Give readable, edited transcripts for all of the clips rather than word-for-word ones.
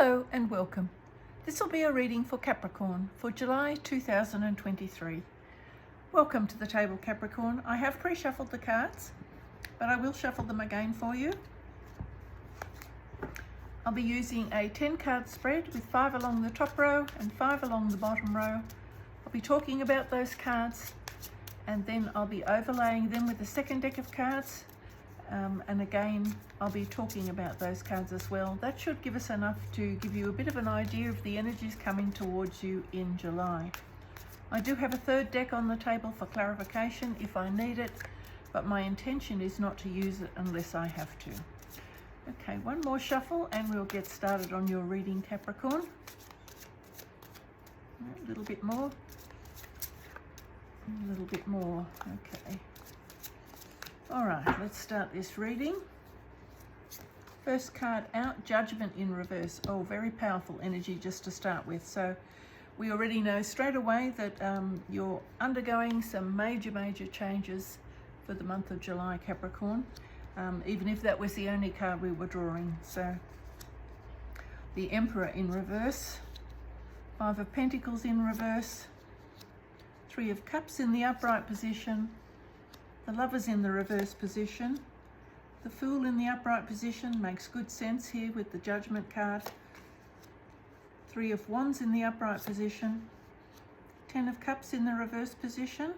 Hello and welcome. This will be a reading for Capricorn for July 2023. Welcome to the table, Capricorn. I have pre-shuffled the cards, but I will shuffle them again for you. I'll be using a 10 card spread with 5 along the top row and 5 along the bottom row. I'll be talking about those cards and then I'll be overlaying them with the second deck of cards. And again, I'll be talking about those cards as well. That should give us enough to give you a bit of an idea of the energies coming towards you in July. I do have a third deck on the table for clarification if I need it, but my intention is not to use it unless I have to. Okay, one more shuffle and we'll get started on your reading, Capricorn. A little bit more. A little bit more. Okay. All right, let's start this reading. First card out, Judgment in reverse. Oh, very powerful energy just to start with. So we already know straight away that you're undergoing some major changes for the month of July, Capricorn, even if that was the only card we were drawing. So the Emperor in reverse, 5 of Pentacles in reverse, 3 of Cups in the upright position, the Lovers in the reverse position, the Fool in the upright position makes good sense here with the Judgment card, 3 of Wands in the upright position, 10 of Cups in the reverse position,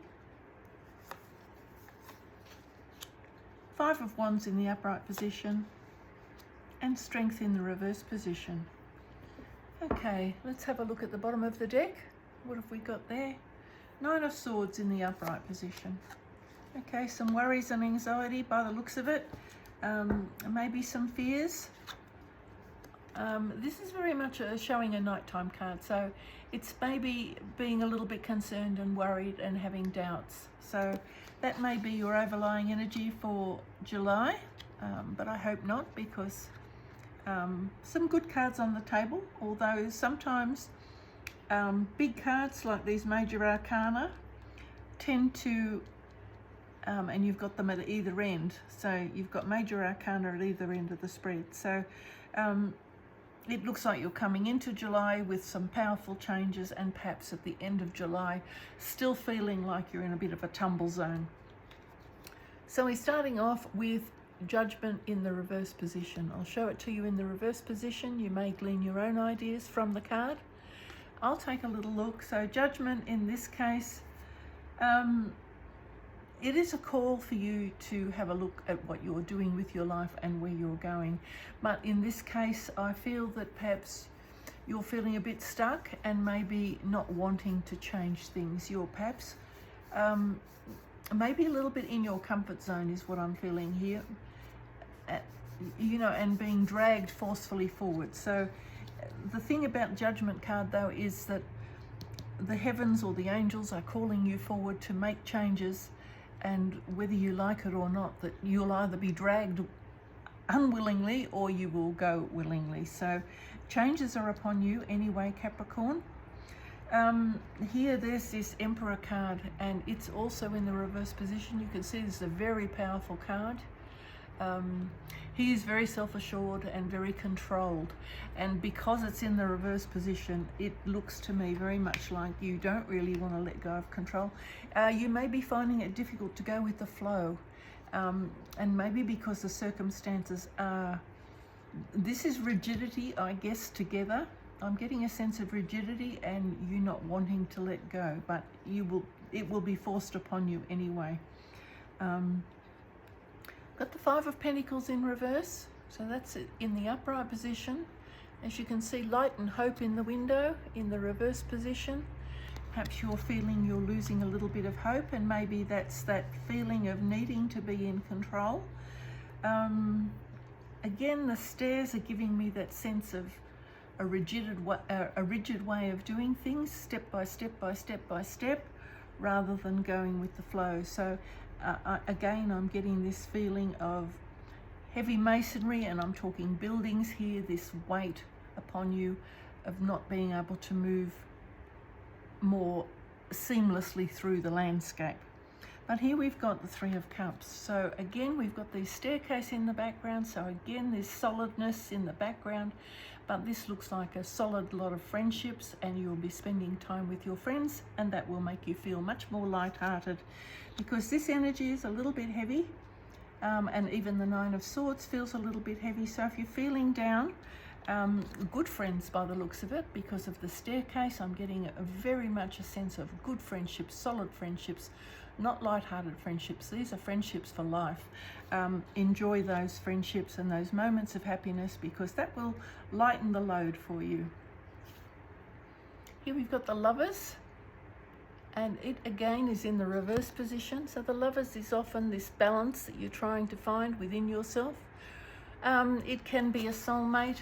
5 of Wands in the upright position, and Strength in the reverse position. Okay, let's have a look at the bottom of the deck. What have we got there? 9 of Swords in the upright position. Okay, some worries and anxiety by the looks of it, maybe some fears. This is very much showing a nighttime card, so it's maybe being a little bit concerned and worried and having doubts. So that may be your overlying energy for July, but I hope not, because some good cards on the table, although sometimes big cards like these major arcana tend to and you've got them at either end, so you've got major arcana at either end of the spread. So it looks like you're coming into July with some powerful changes, and perhaps at the end of July still feeling like you're in a bit of a tumble zone. So we're starting off with Judgment in the reverse position. I'll show it to you in the reverse position. You may glean your own ideas from the card. I'll take a little look. So Judgment in this case, it is a call for you to have a look at what you're doing with your life and where you're going. But in this case, I feel that perhaps you're feeling a bit stuck and maybe not wanting to change things. You're perhaps maybe a little bit in your comfort zone is what I'm feeling here, you know, and being dragged forcefully forward. So the thing about Judgment card though is that the heavens or the angels are calling you forward to make changes, and whether you like it or not, that you'll either be dragged unwillingly or you will go willingly. So changes are upon you anyway, Capricorn. Here there's this Emperor card, and it's also in the reverse position. You can see this is a very powerful card. He is very self-assured and very controlled, and because it's in the reverse position, it looks to me very much like you don't really want to let go of control. You may be finding it difficult to go with the flow, and maybe because the circumstances are, this is rigidity, I guess, together. I'm getting a sense of rigidity and you not wanting to let go, but it will be forced upon you anyway. Got the 5 of Pentacles in reverse, so that's it in the upright position. As you can see, light and hope in the window in the reverse position. Perhaps you're feeling you're losing a little bit of hope, and maybe that's that feeling of needing to be in control. Again, the stairs are giving me that sense of a rigid way of doing things, step by step, rather than going with the flow. So again, I'm getting this feeling of heavy masonry, and I'm talking buildings here, this weight upon you of not being able to move more seamlessly through the landscape. But here we've got the Three of Cups. So again, we've got the staircase in the background. So again, there's solidness in the background. But this looks like a solid lot of friendships, and you'll be spending time with your friends, and that will make you feel much more lighthearted, because this energy is a little bit heavy, and even the Nine of Swords feels a little bit heavy. So if you're feeling down, good friends by the looks of it, because of the staircase, I'm getting very much a sense of good friendships, solid friendships, not light-hearted friendships. These are friendships for life. Enjoy those friendships and those moments of happiness, because that will lighten the load for you. Here we've got the Lovers, and it again is in the reverse position. So the Lovers is often this balance that you're trying to find within yourself. It can be a soulmate,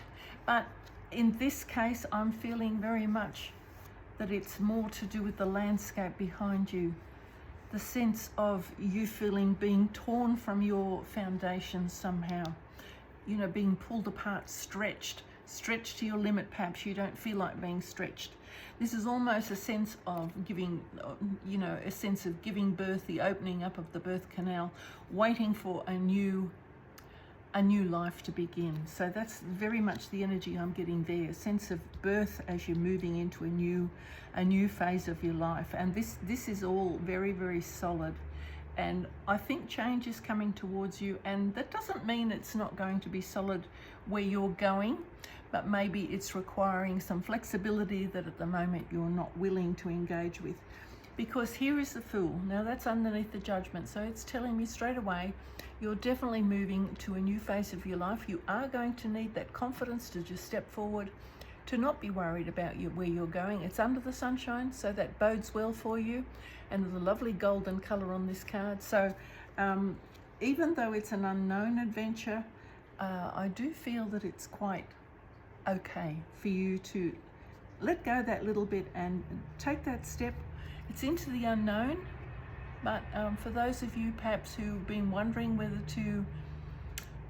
but in this case, I'm feeling very much that it's more to do with the landscape behind you. The sense of you feeling being torn from your foundation somehow, you know, being pulled apart, stretched to your limit. Perhaps you don't feel like being stretched. This is almost a sense of giving, you know, a sense of giving birth, the opening up of the birth canal, waiting for a new life to begin. So that's very much the energy I'm getting there, a sense of birth as you're moving into a new phase of your life. And this is all very, very solid, and I think change is coming towards you. And that doesn't mean it's not going to be solid where you're going, but maybe it's requiring some flexibility that at the moment you're not willing to engage with. Because here is the Fool. Now that's underneath the Judgment, so it's telling me straight away you're definitely moving to a new phase of your life. You are going to need that confidence to just step forward, to not be worried about where you're going. It's under the sunshine, so that bodes well for you. And there's a lovely golden color on this card. So even though it's an unknown adventure, I do feel that it's quite okay for you to let go that little bit and take that step. It's into the unknown, but for those of you perhaps who've been wondering whether to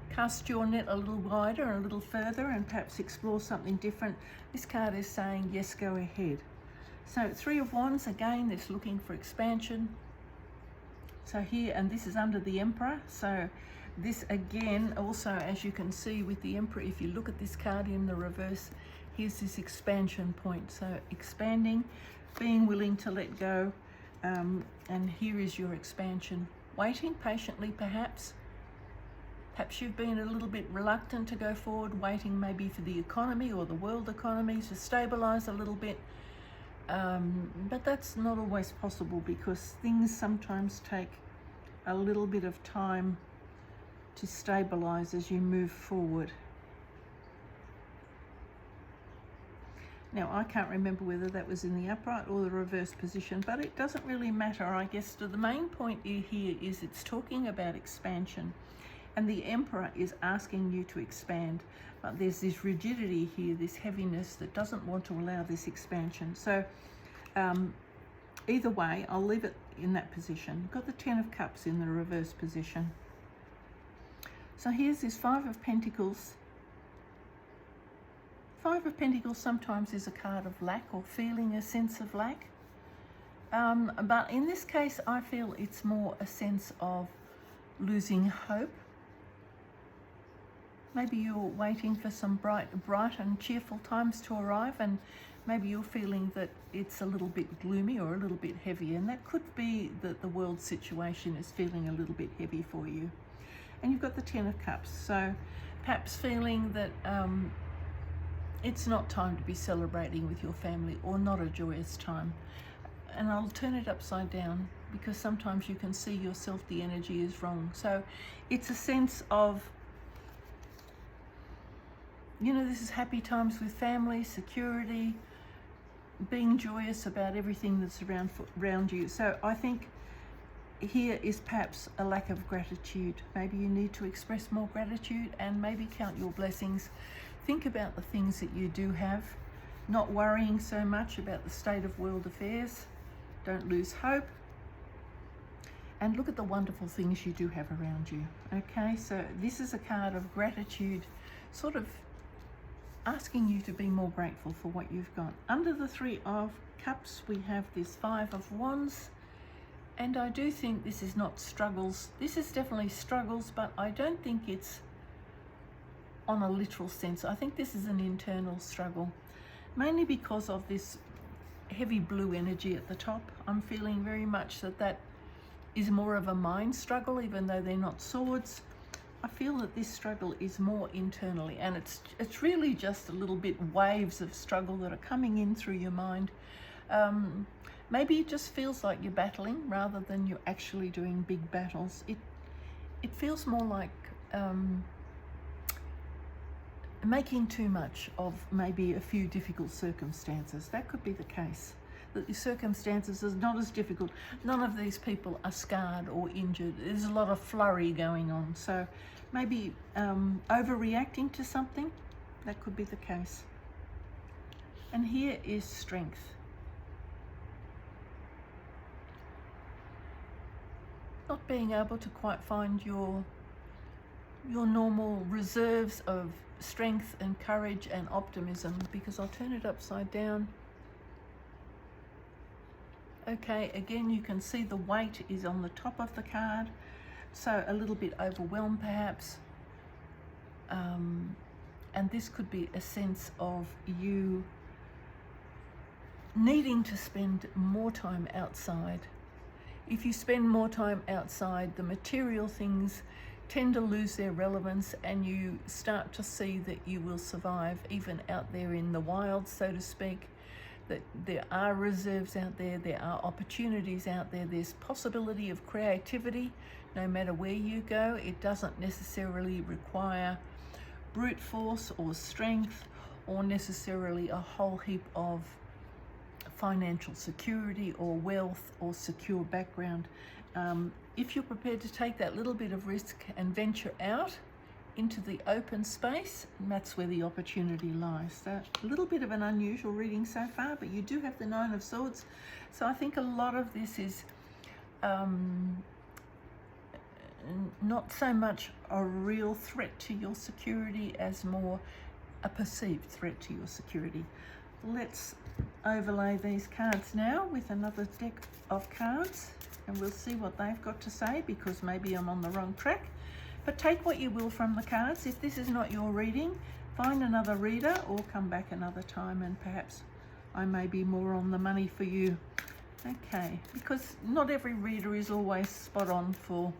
cast your net a little wider and a little further and perhaps explore something different, this card is saying yes, go ahead. So Three of Wands, again, it's looking for expansion. So here, and this is under the Emperor. So this again, also, as you can see with the Emperor, if you look at this card in the reverse, here's this expansion point. So expanding, being willing to let go, and here is your expansion. Waiting patiently, perhaps. Perhaps you've been a little bit reluctant to go forward, waiting maybe for the economy or the world economy to stabilize a little bit. But that's not always possible, because things sometimes take a little bit of time to stabilize as you move forward. Now, I can't remember whether that was in the upright or the reverse position, but it doesn't really matter. I guess the main point here is it's talking about expansion, and the Emperor is asking you to expand, but there's this rigidity here, this heaviness that doesn't want to allow this expansion. So either way, I'll leave it in that position. You've got the Ten of Cups in the reverse position. So here's this Five of Pentacles. Five of Pentacles sometimes is a card of lack or feeling a sense of lack. But in this case, I feel it's more a sense of losing hope. Maybe you're waiting for some bright and cheerful times to arrive, and maybe you're feeling that it's a little bit gloomy or a little bit heavy, and that could be that the world situation is feeling a little bit heavy for you. And you've got the Ten of Cups, so perhaps feeling that it's not time to be celebrating with your family, or not a joyous time. And I'll turn it upside down, because sometimes you can see yourself, the energy is wrong. So it's a sense of, you know, this is happy times with family, security, being joyous about everything that's around you. So I think here is perhaps a lack of gratitude. Maybe you need to express more gratitude and maybe count your blessings. Think about the things that you do have, not worrying so much about the state of world affairs. Don't lose hope. And look at the wonderful things you do have around you. Okay, so this is a card of gratitude, sort of asking you to be more grateful for what you've got. Under the Three of Cups, we have this Five of Wands, And I do think this is not struggles. This is definitely struggles, but I don't think it's on a literal sense. I think this is an internal struggle, mainly because of this heavy blue energy at the top. I'm feeling very much that is more of a mind struggle, even though they're not swords. I feel that this struggle is more internally, and it's really just a little bit waves of struggle that are coming in through your mind. Maybe it just feels like you're battling rather than you're actually doing big battles. It feels more like making too much of maybe a few difficult circumstances. That could be the case, that the circumstances are not as difficult. None of these people are scarred or injured. There's a lot of flurry going on. So maybe overreacting to something, that could be the case. And here is strength. Not being able to quite find your normal reserves of strength and courage and optimism, because I'll turn it upside down. Okay, again, you can see the weight is on the top of the card, so a little bit overwhelmed perhaps. And this could be a sense of you needing to spend more time outside. If you spend more time outside, the material things tend to lose their relevance, and you start to see that you will survive even out there in the wild, so to speak, that there are reserves out there, there are opportunities out there, there's possibility of creativity no matter where you go. It doesn't necessarily require brute force or strength or necessarily a whole heap of financial security or wealth or secure background. If you're prepared to take that little bit of risk and venture out into the open space, that's where the opportunity lies. So a little bit of an unusual reading so far, but you do have the Nine of Swords. So I think a lot of this is not so much a real threat to your security as more a perceived threat to your security. Let's overlay these cards now with another deck of cards, and we'll see what they've got to say, because maybe I'm on the wrong track. But take what you will from the cards. If this is not your reading, find another reader or come back another time, and perhaps I may be more on the money for you. Okay, because not every reader is always spot on for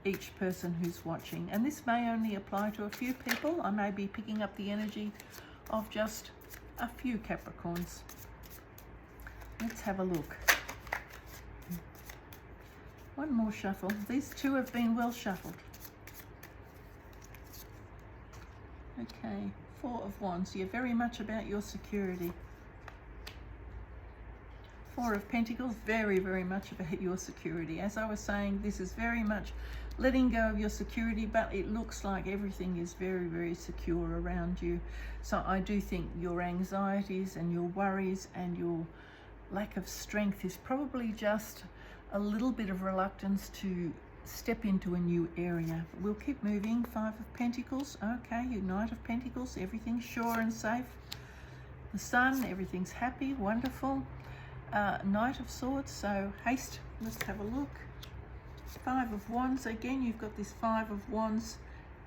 each person who's watching, and this may only apply to a few people. I may be picking up the energy of just a few Capricorns. Let's have a look. One more shuffle. These two have been well shuffled. Okay, Four of Wands. You're very much about your security. Four of Pentacles, very, very much about your security. As I was saying, this is very much letting go of your security, but it looks like everything is very, very secure around you. So I do think your anxieties and your worries and your lack of strength is probably just a little bit of reluctance to step into a new area. We'll keep moving. Five of Pentacles. Okay, you Knight of Pentacles. Everything's sure and safe. The Sun, everything's happy, wonderful. Knight of Swords, so haste. Let's have a look. Five of Wands. Again, you've got this Five of Wands.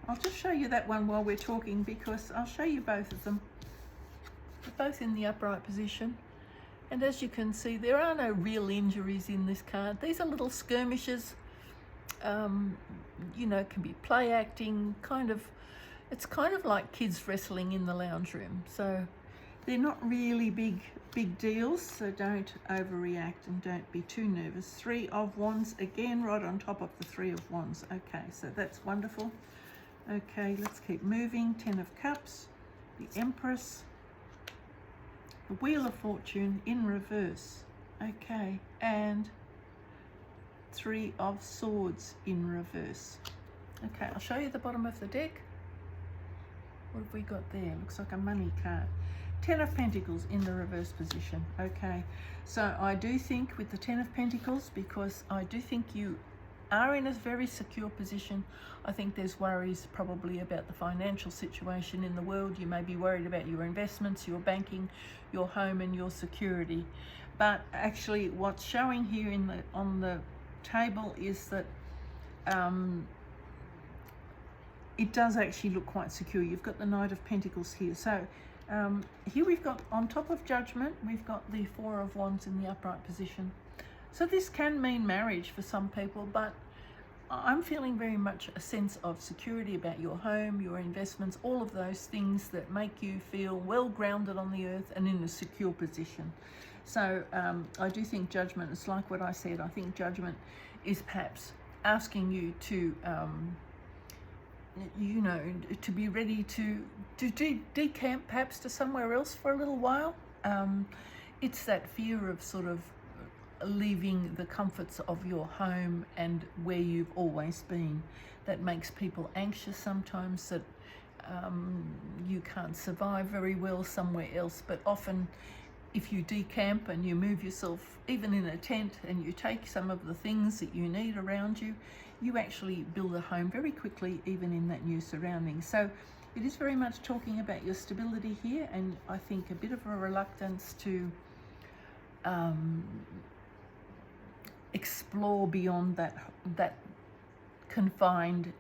I'll just show you that one while we're talking, because I'll show you both of them. They're both in the upright position. And as you can see, there are no real injuries in this card. These are little skirmishes. You know, can be play acting, it's kind of like kids wrestling in the lounge room. So they're not really big deals, so don't overreact and don't be too nervous. Three of Wands, again, right on top of the Three of Wands. Okay, so that's wonderful. Okay, let's keep moving. Ten of Cups, the Empress, the Wheel of Fortune in reverse. Okay, and Three of Swords in reverse. Okay, I'll show you the bottom of the deck. What have we got there? Looks like a money card. Ten of Pentacles in the reverse position. Okay, so I do think with the Ten of Pentacles, because I do think you are in a very secure position, I think there's worries probably about the financial situation in the world. You may be worried about your investments, your banking, your home and your security. But actually what's showing here on the table is that it does actually look quite secure. You've got the Knight of Pentacles here. So here we've got, on top of Judgment, we've got the Four of Wands in the upright position. So this can mean marriage for some people, but I'm feeling very much a sense of security about your home, your investments, all of those things that make you feel well grounded on the earth and in a secure position. So I do think Judgment, it's like what I said, I think Judgment is perhaps asking you to, you know, to be ready to decamp perhaps to somewhere else for a little while. It's that fear of sort of leaving the comforts of your home and where you've always been that makes people anxious sometimes, that you can't survive very well somewhere else. But often if you decamp and you move yourself even in a tent and you take some of the things that you need around you, you actually build a home very quickly, even in that new surrounding. So it is very much talking about your stability here, and I think a bit of a reluctance to explore beyond that confined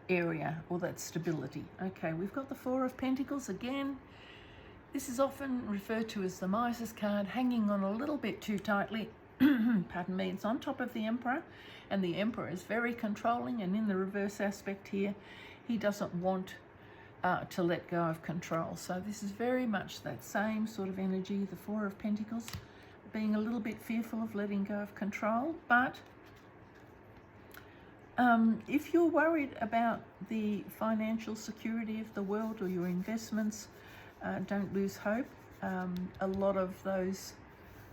area or that stability. Okay, we've got the Four of Pentacles again. This is often referred to as the Miser's card, hanging on a little bit too tightly. Pardon me. It's on top of the Emperor, and the Emperor is very controlling, and in the reverse aspect here, he doesn't want to let go of control. So this is very much that same sort of energy, the Four of Pentacles, being a little bit fearful of letting go of control. But if you're worried about the financial security of the world or your investments, don't lose hope. A lot of those,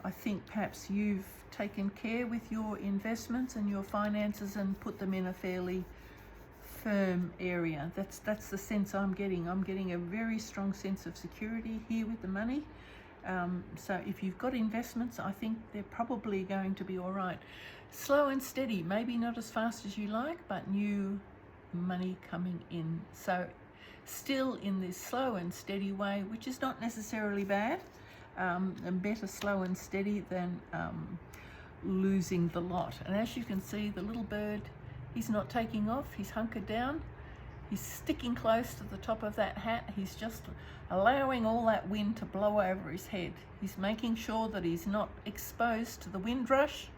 I think perhaps you've taken care with your investments and your finances and put them in a fairly firm area. That's the sense I'm getting. I'm getting a very strong sense of security here with the money. So if you've got investments, I think they're probably going to be all right. Slow and steady, maybe not as fast as you like, but new money coming in. So still in this slow and steady way, which is not necessarily bad. And better slow and steady than losing the lot. And as you can see, the little bird, he's not taking off, he's hunkered down. He's sticking close to the top of that hat. He's just allowing all that wind to blow over his head. He's making sure that he's not exposed to the wind rush.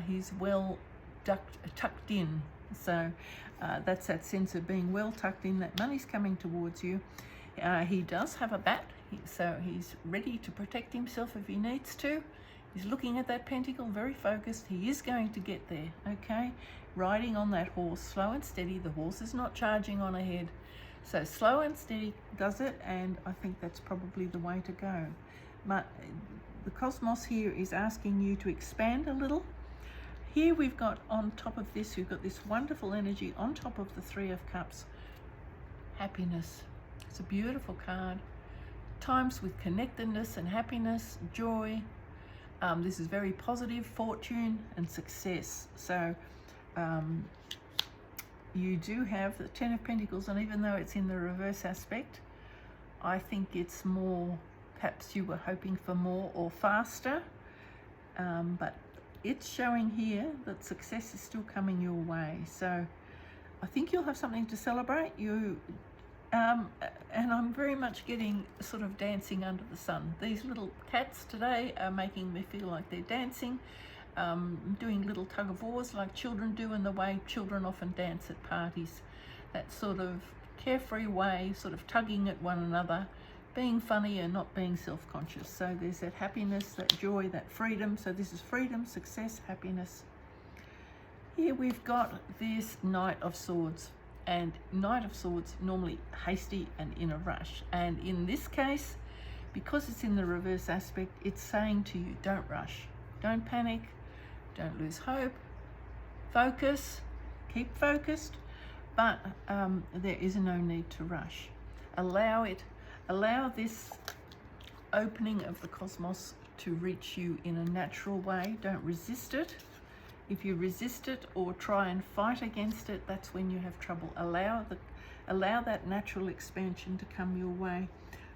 He's well tucked in. So that's that sense of being well tucked in, that money's coming towards you. He does have a bat, so he's ready to protect himself if he needs to. He's looking at that pentacle, very focused. He is going to get there, okay? Riding on that horse, slow and steady. The horse is not charging on ahead. So slow and steady does it, and I think that's probably the way to go. But the cosmos here is asking you to expand a little. Here we've got, on top of this, we've got this wonderful energy on top of the Three of Cups. Happiness. It's a beautiful card. Times with connectedness and happiness, joy. This is very positive, fortune and success. So you do have the Ten of Pentacles, and even though it's in the reverse aspect, I think it's more, perhaps you were hoping for more or faster, but it's showing here that success is still coming your way. So I think you'll have something to celebrate. And I'm very much getting sort of dancing under the sun. These little cats today are making me feel like they're dancing, doing little tug of wars like children do, in the way children often dance at parties. That sort of carefree way, sort of tugging at one another, being funny and not being self-conscious. So there's that happiness, that joy, that freedom. So this is freedom, success, happiness. Here we've got this Knight of Swords. And Knight of Swords, normally hasty and in a rush. And in this case, because it's in the reverse aspect, it's saying to you, don't rush, don't panic, don't lose hope, focus, keep focused, but there is no need to rush. Allow this opening of the cosmos to reach you in a natural way. Don't resist it. If you resist it or try and fight against it, that's when you have trouble. Allow that natural expansion to come your way.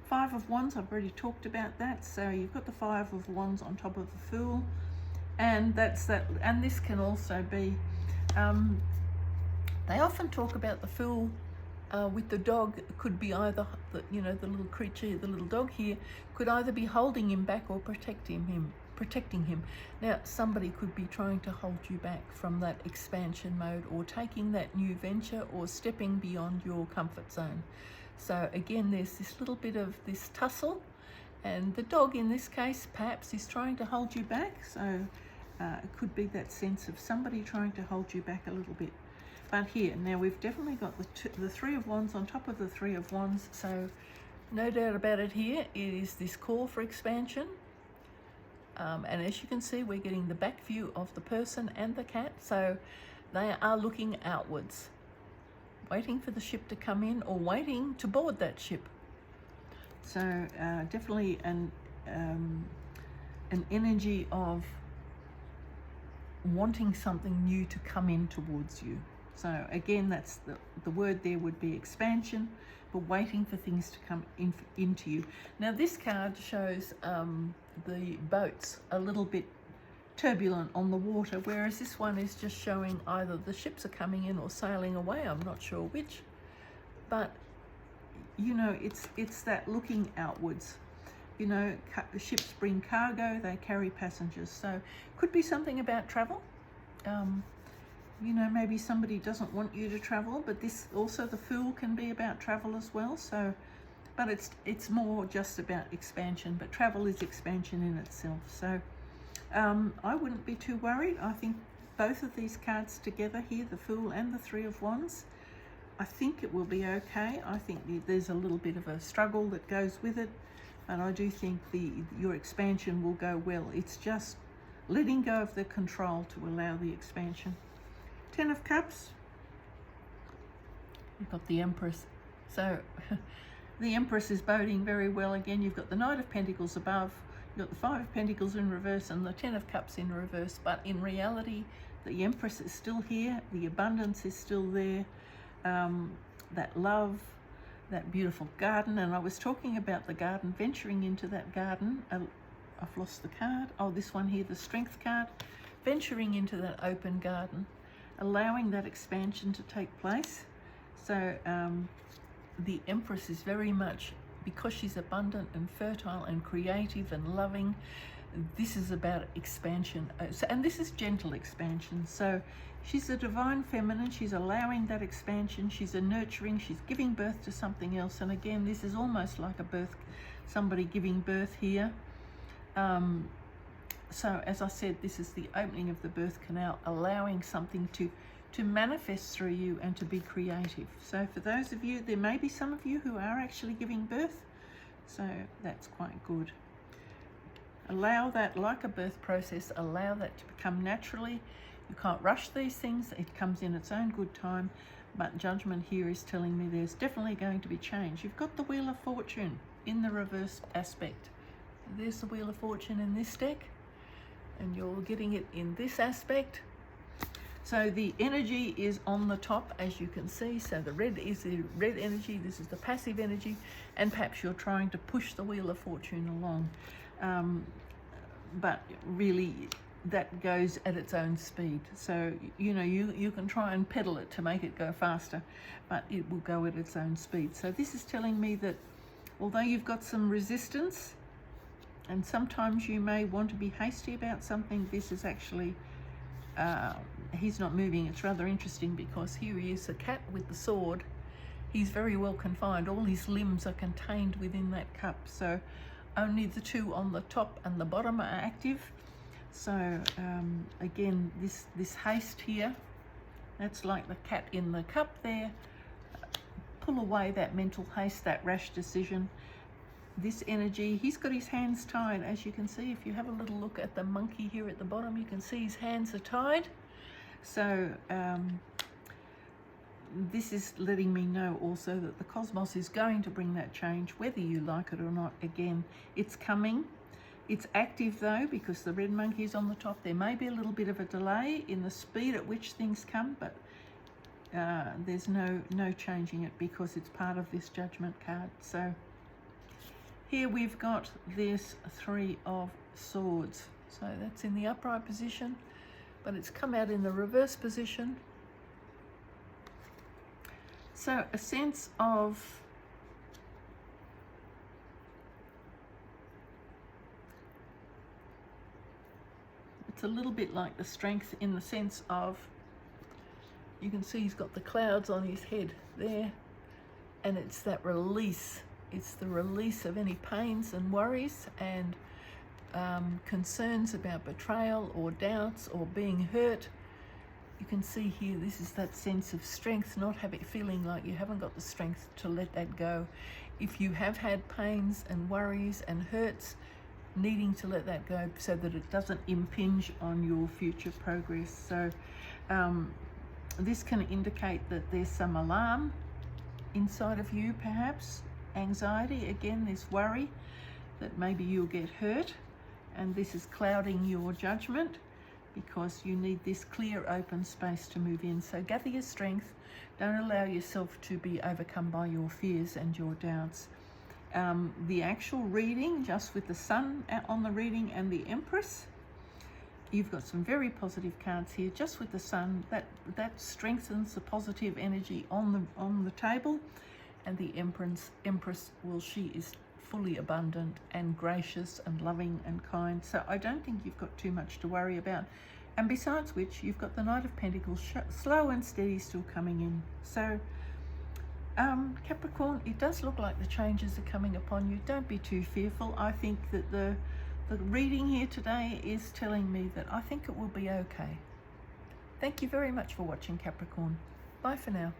Five of Wands, I've already talked about that. So you've got the Five of Wands on top of the Fool. And that's that. And this can also be, they often talk about the Fool with the dog. It could be either, the little creature, the little dog here, could either be holding him back or protecting him. Now, somebody could be trying to hold you back from that expansion mode, or taking that new venture, or stepping beyond your comfort zone. So again, there's this little bit of this tussle, and the dog in this case perhaps is trying to hold you back. So it could be that sense of somebody trying to hold you back a little bit. But here, now we've definitely got the Three of Wands on top of the Three of Wands. So no doubt about it, here it is this call for expansion. And as you can see, we're getting the back view of the person and the cat. So they are looking outwards, waiting for the ship to come in, or waiting to board that ship. So definitely an energy of wanting something new to come in towards you. So again, that's the word there would be expansion, but waiting for things to come into you. Now this card shows the boats a little bit turbulent on the water, whereas this one is just showing either the ships are coming in or sailing away. I'm not sure which, but it's that looking outwards. The ships bring cargo, they carry passengers. So could be something about travel. Maybe somebody doesn't want you to travel, but this also, the Fool can be about travel as well. So, but it's more just about expansion, but travel is expansion in itself. So I wouldn't be too worried. I think both of these cards together here, the Fool and the Three of Wands, I think it will be okay. I think there's a little bit of a struggle that goes with it, but I do think your expansion will go well. It's just letting go of the control to allow the expansion. Ten of Cups. You've got the Empress. So the Empress is boding very well. Again, you've got the Knight of Pentacles above, you've got the Five of Pentacles in reverse, and the Ten of Cups in reverse. But in reality, the Empress is still here. The abundance is still there. That love, that beautiful garden. And I was talking about the garden, venturing into that garden. I've lost the card. Oh, this one here, the Strength card. Venturing into that open garden, allowing that expansion to take place. So the Empress is very much, because she's abundant and fertile and creative and loving, this is about expansion. And this is gentle expansion. So she's a divine feminine. She's allowing that expansion. She's a nurturing. She's giving birth to something else. And again, this is almost like a birth, somebody giving birth here. So as I said, this is the opening of the birth canal, allowing something to manifest through you and to be creative. So for those of you, there may be some of you who are actually giving birth. So that's quite good. Allow that, like a birth process, allow that to become naturally. You can't rush these things. It comes in its own good time. But judgment here is telling me there's definitely going to be change. You've got the Wheel of Fortune in the reversed aspect. There's the Wheel of Fortune in this deck, and you're getting it in this aspect. So the energy is on the top, as you can see. So the red is the red energy. This is the passive energy, and perhaps you're trying to push the Wheel of Fortune along. But really, that goes at its own speed. So, you can try and pedal it to make it go faster, but it will go at its own speed. So this is telling me that although you've got some resistance, and sometimes you may want to be hasty about something, this is actually, he's not moving. It's rather interesting because here he is, a cat with the sword. He's very well confined. All his limbs are contained within that cup. So only the two on the top and the bottom are active. So again, this haste here, that's like the cat in the cup there. Pull away that mental haste, that rash decision. This energy, he's got his hands tied, as you can see. If you have a little look at the monkey here at the bottom, you can see his hands are tied. So this is letting me know also that the cosmos is going to bring that change, whether you like it or not. Again, it's coming. It's active though, because the red monkey is on the top. There may be a little bit of a delay in the speed at which things come, but there's no changing it because it's part of this judgment card. So here we've got this Three of Swords. So that's in the upright position, but it's come out in the reverse position. So a sense of it's a little bit like the Strength in the sense of, you can see he's got the clouds on his head there, and it's that release. It's the release of any pains and worries and concerns about betrayal or doubts or being hurt. You can see here, this is that sense of strength, not feeling like you haven't got the strength to let that go. If you have had pains and worries and hurts, needing to let that go so that it doesn't impinge on your future progress. So this can indicate that there's some alarm inside of you, perhaps anxiety, again, this worry that maybe you'll get hurt, and this is clouding your judgment because you need this clear open space to move in. So gather your strength, don't allow yourself to be overcome by your fears and your doubts. The actual reading, just with the Sun on the reading and the Empress, you've got some very positive cards here. Just with the Sun, that strengthens the positive energy on the table, and the Empress, well, she is fully abundant and gracious and loving and kind. So I don't think you've got too much to worry about. And besides which, you've got the Knight of Pentacles, slow and steady, still coming in. So Capricorn, it does look like the changes are coming upon you. Don't be too fearful. I think that the reading here today is telling me that I think it will be okay. Thank you very much for watching, Capricorn. Bye for now.